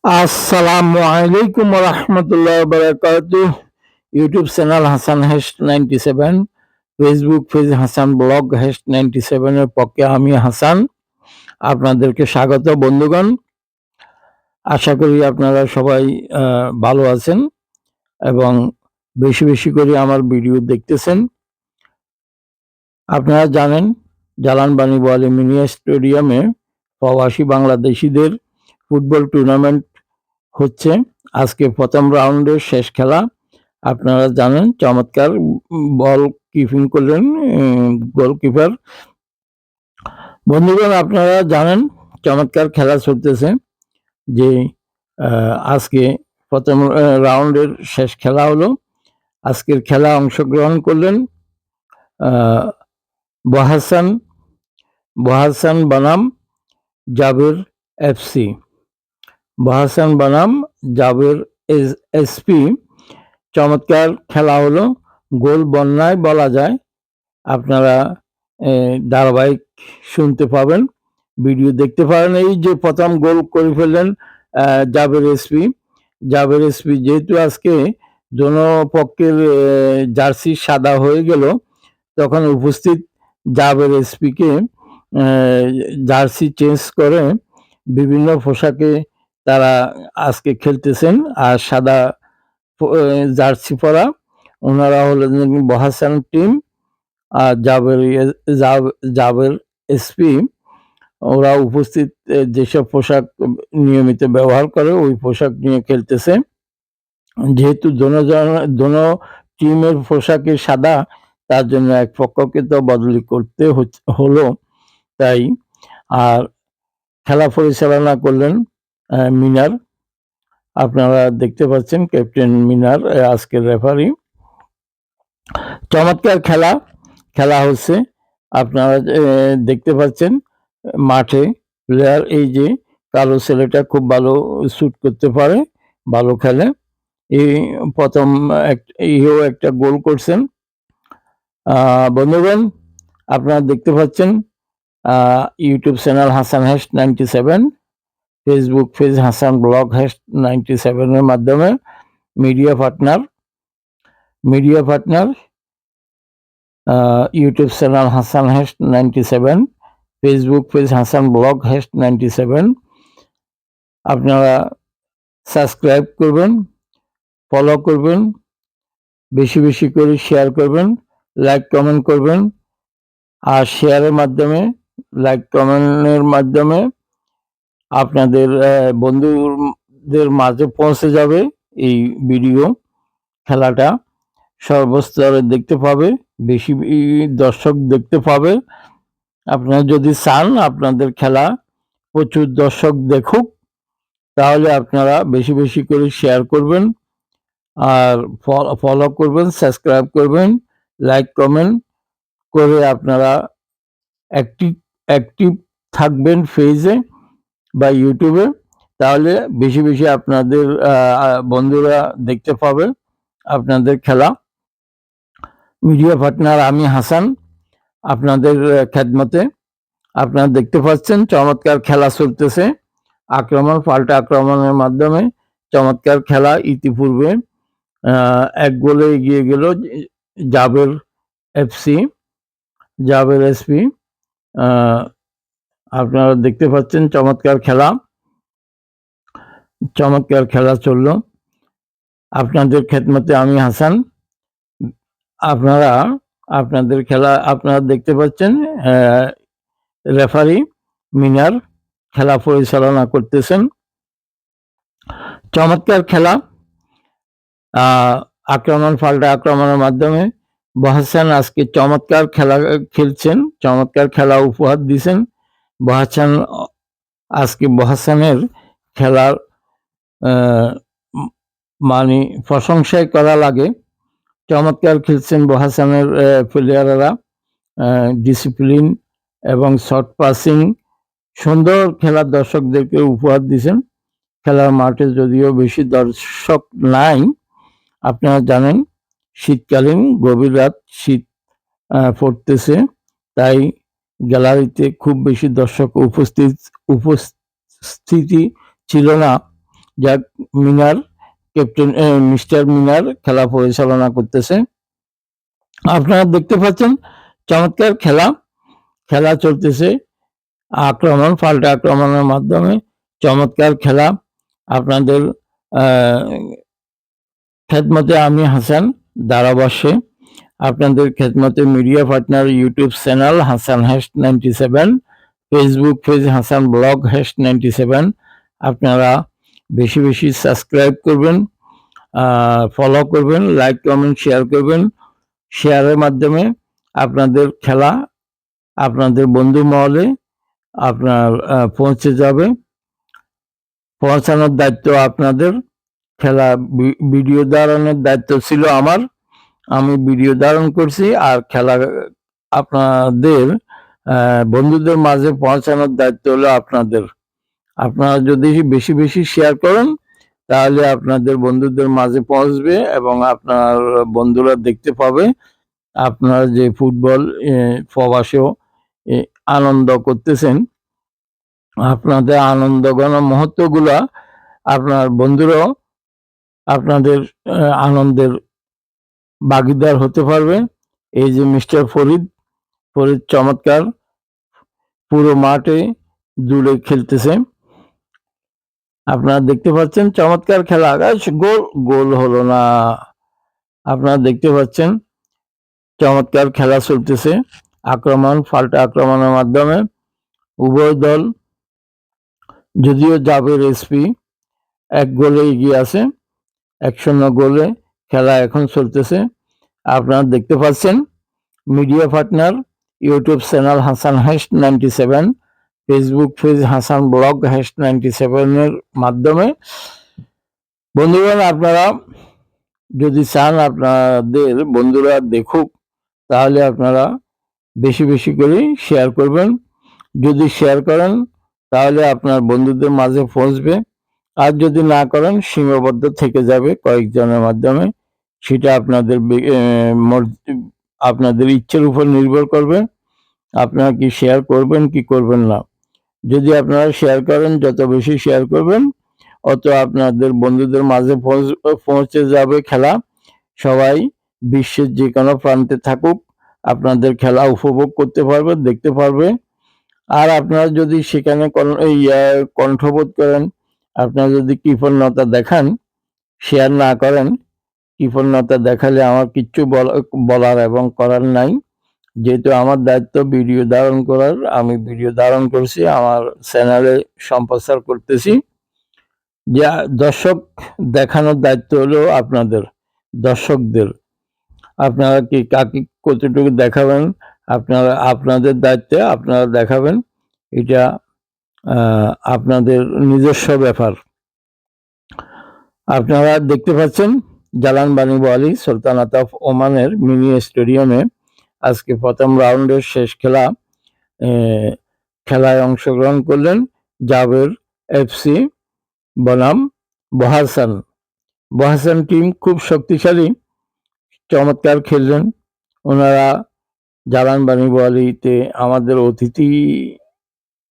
আসসালামু আলাইকুম রহমতুল্লাহ বারাকাতুহ। ইউটিউব চ্যানেল হাসান হেস্ট 97, ফেসবুক পেজ হাসান ব্লগ হেস্ট 97 এর পক্ষে আমি হাসান আপনাদেরকে স্বাগত। বন্ধুগণ, আশা করি আপনারা সবাই ভালো আছেন এবং বেশি বেশি করে আমার ভিডিও দেখতেছেন। আপনারা জানেন জালানবানি বোয়ালি মিনি স্টেডিয়ামে প্রবাসী বাংলাদেশিদের ফুটবল টুর্নামেন্ট হচ্ছে। আজকে প্রথম রাউন্ডের শেষ খেলা। আপনারা জানেন চমৎকার বল কিপিং করলেন গোলকিপার। বন্ধুগণ, আপনারা জানেন চমৎকার খেলা চলতেছে যে আজকে প্রথম রাউন্ডের শেষ খেলা হলো। আজকের খেলা অংশগ্রহণ করলেন বহাসান বনাম জাবের এফসি। বহাসান বনাম জাবের এসপি। চমৎকার খেলা হলো, গোল বন্যায় বলা যায়। আপনারা ধারাবাহিক শুনতে পাবেন, ভিডিও দেখতে পারেন। এই যে প্রথম গোল করে ফেললেন জাবের এসপি। যেহেতু আজকে জনপক্ষের জার্সি সাদা হয়ে গেল, তখন উপস্থিত জাবের এসপিকে জার্সি চেঞ্জ করে বিভিন্ন পোশাকে তারা আজকে খেলতেছেন। আর সাদা জার্সি পরা ওনারা হলেন বহাসান টিম, আর জাবের এসপি। ওরা উপস্থিত যেসব পোশাক নিয়মিত ব্যবহার করে ওই পোশাক নিয়ে খেলতেছে। যেহেতু দোনো টিমের পোশাকে সাদা, তার জন্য এক পক্ষকে তো বদলি করতে হলো। তাই আর খেলা পরিচালনা করলেন মিনার। আপনারা দেখতে পাচ্ছেন ক্যাপ্টেন মিনার আজকের রেফারি। চমৎকার খেলা হচ্ছে। আপনারা দেখতে পাচ্ছেন মাঠে প্লেয়ার, এই যে কালো ছেলেটা খুব ভালো শুট করতে পারে, ভালো খেলে। এই প্রথম ইও একটা গোল করছেন। বন্ধুগণ, আপনারা দেখতে পাচ্ছেন ইউটিউব চ্যানেল হাসান হেস্ট 97, ফেসবুক পেজ হাসান ব্লগ হেস্ট 97 এর মাধ্যমে media partner YouTube channel Hasan হেস্ট 97, ফেসবুক পেজ হাসান ব্লগ হেস্ট 97। আপনারা সাবস্ক্রাইব করবেন, ফলো করবেন, বেশি বেশি করে শেয়ার করবেন, লাইক কমেন্ট করবেন। আর শেয়ারের মাধ্যমে, লাইক কমেন্টের মাধ্যমে আপনাদের বন্ধুদের মাঝে পৌঁছে যাবে এই ভিডিও। খেলাটা সর্বস্তরে দেখতে পাবে, বেশি দর্শক দেখতে পাবে। আপনারা যদি চান আপনাদের খেলা প্রচুর দর্শক দেখুক, তাহলে আপনারা বেশি বেশি করে শেয়ার করবেন, আর ফলো করবেন, সাবস্ক্রাইব করবেন, লাইক কমেন্ট করে আপনারা অ্যাক্টিভ থাকবেন পেজে বা ইউটিউবে। তাহলে বেশি বেশি আপনাদের বন্ধুরা দেখতে পাবে আপনাদের খেলা। মিডিয়া পার্টনার আমি হাসান, আপনাদের খেদমতে। আপনারা দেখতে পাচ্ছেন চমৎকার খেলা চলতেছে, আক্রমণ পাল্টা আক্রমণের মাধ্যমে চমৎকার খেলা। ইতিপূর্বে এক গোলে এগিয়ে গেল জাবের এসপি। আপনারা দেখতে পাচ্ছেন চমৎকার খেলা চলল। আপনাদের খেদমতে আমি হাসান। আপনাদের খেলা আপনারা দেখতে পাচ্ছেন রেফারি মিনার খেলা পরিচালনা করতেছেন। চমৎকার খেলা, আক্রমণ পাল্টা আক্রমণের মাধ্যমে বহাসান আজকে চমৎকার খেলা খেলছেন, চমৎকার খেলা উপহার দিয়েছেন। বহাসানের খেলার মানে প্রশংসাই করা লাগে। চমৎকার খেলছেন বহাসানের প্লেয়াররা, ডিসিপ্লিন এবং শর্ট পাসিং, সুন্দর খেলার দর্শকদেরকে উপহার দিয়েছেন। খেলার মাঠে যদিও বেশি দর্শক নাই, আপনারা জানেন শীতকালীন গভীর রাত, শীত পড়তেছে, তাই গ্যালারিতে খুব বেশি দর্শক উপস্থিতি ছিল না। যাক, মিনার ক্যাপ্টেন মিস্টার মিনার খেলা পরিচালনা করতেছে। আপনারা দেখতে পাচ্ছেন চমৎকার খেলা চলতেছে। আক্রমণ, পাল্টা আক্রমণের মাধ্যমে চমৎকার খেলা। আপনাদের খেদমতে আমি হাসান ধারাভাষ্যে আপনাদের খেদমতে media partner YouTube channel Hasan hash 97, Facebook page Hasan blog hash 97। আপনারা বেশি বেশি সাবস্ক্রাইব করবেন, ফলো করবেন, লাইক কমেন্ট শেয়ার করবেন। শেয়ারের মাধ্যমে আপনাদের খেলা আপনাদের বন্ধু মহলে আপনার পৌঁছে যাবে। পৌঁছানোর দায়িত্ব আপনাদের। খেলা ভিডিও ধারণের দায়িত্ব ছিল আমার, আমি ভিডিও ধারণ করছি। আর খেলা আপনাদের বন্ধুদের মাঝে পৌঁছানোর দায়িত্ব হলো আপনাদের। আপনারা যদি বেশি বেশি শেয়ার করেন তাহলে আপনাদের বন্ধুদের মাঝে পৌঁছবে এবং আপনার বন্ধুরা দেখতে পাবে আপনারা যে ফুটবল প্রবাসেও আনন্দ করতেছেন। আপনাদের আনন্দঘন মুহূর্তগুলা আপনার বন্ধুরাও আপনাদের আনন্দের ভাগীদার হতে পারবে। এই যে মিস্টার ফরিদ চমৎকার পুরো মাঠে দূরে খেলতেছে, আপনারা দেখতে পাচ্ছেন। চমৎকার খেলা, গোল হলো না। আপনারা দেখতে পাচ্ছেন চমৎকার খেলা চলতেছে। আক্রমণ, পাল্টা আক্রমণের মাধ্যমে উভয় দল, যদিও জাবের এসপি 1 গোলে এগিয়ে আছে, 1-0 গোলে খেলা এখন চলতেছে। আপনারা দেখতে পাচ্ছেন media partner YouTube channel Hasan hash 97, Facebook page Hasan blog hash 97 এর মাধ্যমে। বন্ধুগণ, আপনারা যদি চান আপনাদের বন্ধুরা দেখুক তাহলে আপনারা বেশি বেশি করে শেয়ার করবেন। যদি শেয়ার করেন তাহলে আপনার বন্ধুদের মাঝে পৌঁছবে। আর যদি না করেন সীমাবদ্ধ থেকে যাবে কয়েকজনের মাধ্যমে। সেটা আপনাদের ইচ্ছের উপর নির্ভর করবে আপনারা কি শেয়ার করবেন কি করবেন না। যদি আপনারা শেয়ার করেন, যত বেশি শেয়ার করবেন অত আপনাদের বন্ধুদের মাঝে পৌঁছে যাবে খেলা। সবাই বিশ্বের যে কোনো প্রান্তে থাকুক আপনাদের খেলা উপভোগ করতে পারবে, দেখতে পারবে। আর আপনারা যদি সেখানে কণ্ঠবোধ করেন, আপনারা যদি কৃপণতা দেখান, শেয়ার না করেন, কৃপণতা দেখালে আমার কিচ্ছু বলার এবং করার নাই। যেহেতু আমার দায়িত্ব ভিডিও ধারণ করার, আমি ভিডিও ধারণ করছি, আমার চ্যানেলে সম্প্রচার করতেছি। যা দর্শক দেখানোর দায়িত্ব হলো আপনাদের, দর্শকদের। আপনারা কি কাকে কতটুকু দেখাবেন আপনাদের দায়িত্বে আপনারা দেখাবেন, এটা আপনাদের নিজস্ব ব্যাপার। আপনারা দেখতে পাচ্ছেন জালান বানি ওয়ালি সুলতানাত অফ ওমানের মিনি স্টেডিয়ামে আজকে প্রথম রাউন্ডের শেষ খেলায় অংশগ্রহণ করলেন জাবের এফসি বনাম বহাসান টিম খুব শক্তিশালী, চমৎকার খেললেন ওনারা। জালান বানি ওয়ালিতে আমাদের অতিথি,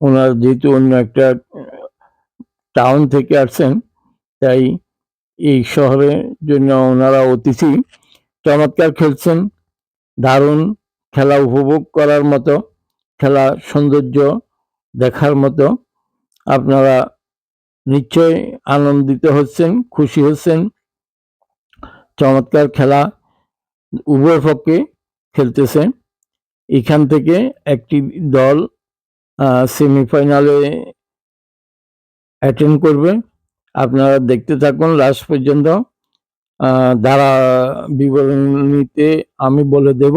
ওনারা যেহেতু অন্য একটা টাউন থেকে আসছেন তাই এই শহরের জন্য ওনারা অতিথি। চমৎকার খেলছেন, দারুণ খেলা, উপভোগ করার মতো খেলা, সৌন্দর্য দেখার মতো। আপনারা নিশ্চয় আনন্দিত হচ্ছেন, খুশি হচ্ছেন। চমৎকার খেলা উভয় পক্ষে খেলতেছে। এখান থেকে একটি দল সেমিফাইনালে অ্যাটেন্ড করবে। আপনারা দেখতে থাকুন লাস্ট পর্যন্ত। ধারা বিবরণীতে আমি বলে দেব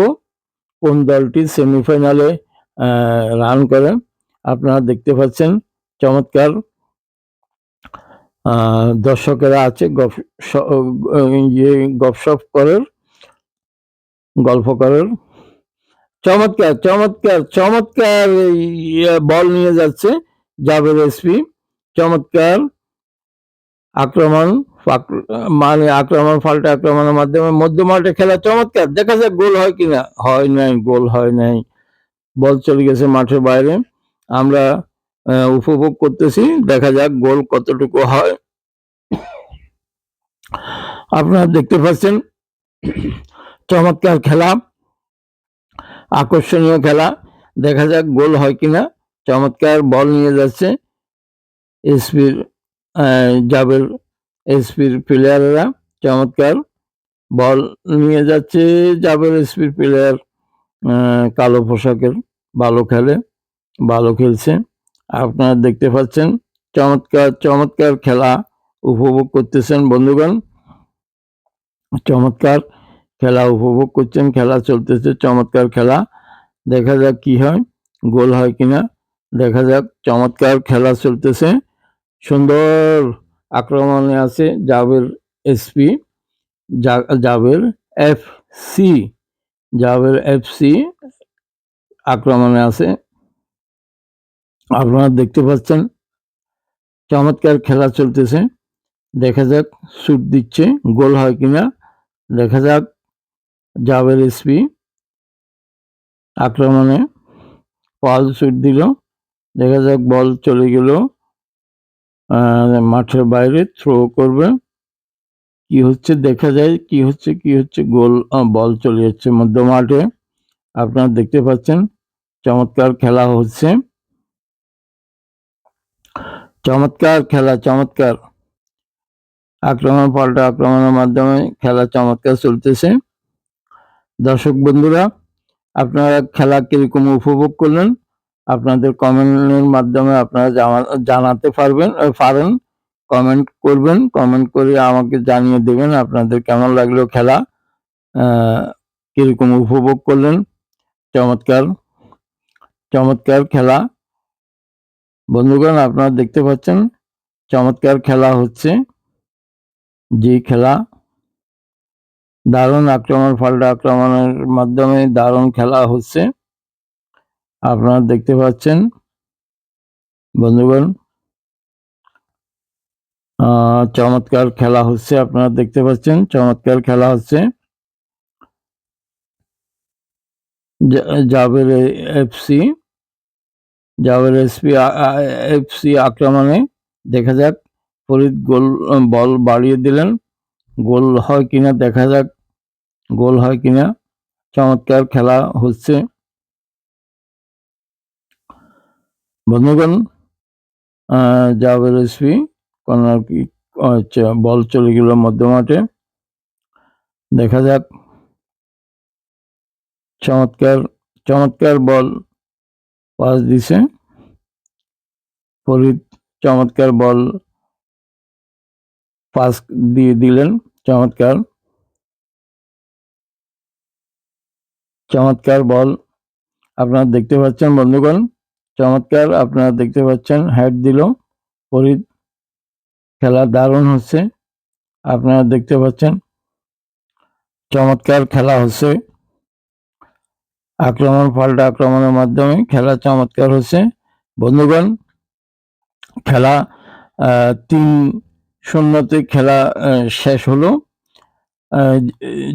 কোন দলটি সেমিফাইনালে রান করে। আপনারা দেখতে পাচ্ছেন চমৎকার দর্শকেরা আছে, গপসপ করার, গল্প করার। চমৎকার চমৎকার চমৎকার বল নিয়ে যাচ্ছে জাবের এসপি। চমৎকার আক্রমণ, পাল্টা আক্রমণের মাধ্যমে মধ্যমাঠে খেলা চমৎকার। দেখা যাক গোল হয় কিনা। হয় নাই, গোল হয় নাই, বল চলে গেছে মাঠের বাইরে। আমরা উপভোগ করতেছি, দেখা যাক গোল কতটুকু হয়। আপনারা দেখতে পাচ্ছেন চমৎকার খেলা, আকর্ষণীয় খেলা। দেখা যাক গোল হয় কিনা। চমৎকার বল নিয়ে যাচ্ছে এসপির জাবের এসপির প্লেয়াররা। চমৎকার বল নিয়ে যাচ্ছে জাবের এসপির প্লেয়ার, কালো পোশাকের, ভালো খেলে, ভালো খেলছে। আপনারা দেখতে পাচ্ছেন চমৎকার চমৎকার খেলা উপভোগ করতেছেন বন্ধুগণ। চমৎকার খেলা উপভোগ করছেন, খেলা চলতেছে, চমৎকার খেলা। দেখা যাক কি হয়, গোল হয় কিনা দেখা যাক। চমৎকার খেলা চলতেছে, সুন্দর আক্রমণে আছে Jaber SP, Jaber FC, Jaber FC আক্রমণে আছে। আপনারা দেখতে পাচ্ছেন চমৎকার খেলা চলতেছে। দেখা যাক শুট দিচ্ছে, গোল হয় কিনা দেখা যাক। জাবের এসপি আক্রমণে পাল শুট দিল, দেখা যাক বল চলে গেল মাঠের বাইরে, থ্রো করবে। কি হচ্ছে দেখা যায়, কি হচ্ছে গোল, বল চলে যাচ্ছে মধ্য মাঠে। আপনারা দেখতে পাচ্ছেন চমৎকার খেলা হচ্ছে, চমৎকার খেলা, চমৎকার আক্রমণ পাল্টা আক্রমণের মাধ্যমে খেলা চমৎকার চলতেছে। দর্শক বন্ধুরা, আপনারা খেলা কিরকম উপভোগ করলেন আপনাদের কমেন্টের মাধ্যমে আপনারা জানাতে পারেন। কমেন্ট করবেন, কমেন্ট করে আমাকে জানিয়ে দেবেন আপনাদের কেমন লাগলো খেলা, কিরকম উপভোগ করলেন। চমৎকার চমৎকার খেলা বন্ধুগণ, আপনারা দেখতে পাচ্ছেন চমৎকার খেলা হচ্ছে। যে খেলা দারুণ আক্রমণ পাল্টা আক্রমণের মাধ্যমে দারুণ খেলা হচ্ছে, আপনারা দেখতে পাচ্ছেন বন্ধুগণ। চমৎকার খেলা হচ্ছে, আপনারা দেখতে পাচ্ছেন চমৎকার খেলা হচ্ছে। জাবের এফসি, জাবের এফসি আক্রমণে দেখা যাক ফরিদ গোল, বল বাড়িয়ে দিলেন, গোল হয় কিনা দেখা যাক, গোল হয় কিনা। চমৎকার খেলা হচ্ছে বন্ধুগণ। জাবের এসপি কর্নার কিক, বল চলে গেল মধ্য মাঠে, দেখা যাক। চমৎকার চমৎকার বল পাস দিছে ফরিদ, চমৎকার বল পাস দিয়ে দিলেন। চমৎকার চমৎকার বল আপনারা দেখতে পাচ্ছেন বন্ধুগণ। চমৎকার আপনারা দেখতে পাচ্ছেন, হেড দিল ফরিদ। খেলা দারুণ হচ্ছে, আপনারা দেখতে পাচ্ছেন চমৎকার খেলা হচ্ছে। আক্রমণ পাল্টা আক্রমণের মাধ্যমে খেলা চমৎকার হচ্ছে বন্ধুগণ। খেলা 3-0 খেলা শেষ হলো।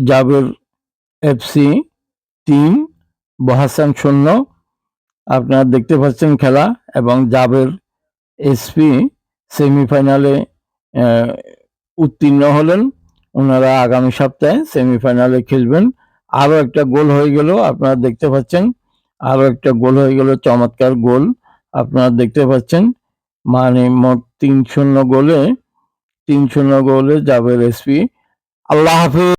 জাবের এফসি 3, বহাসান 0। আপনারা দেখতে পাচ্ছেন খেলা, এবং জাবের এসপি সেমিফাইনালে উত্তীর্ণ হলেন। ওনারা আগামী সপ্তাহে সেমিফাইনালে খেলবেন। আরো একটা গোল হয়ে গেল, আপনারা দেখতে পাচ্ছেন আরো একটা গোল হয়ে গেল, চমৎকার গোল আপনারা দেখতে পাচ্ছেন। মানে মোট 3-0 গোলে জাবের এসপি। আল্লাহ হাফেজ।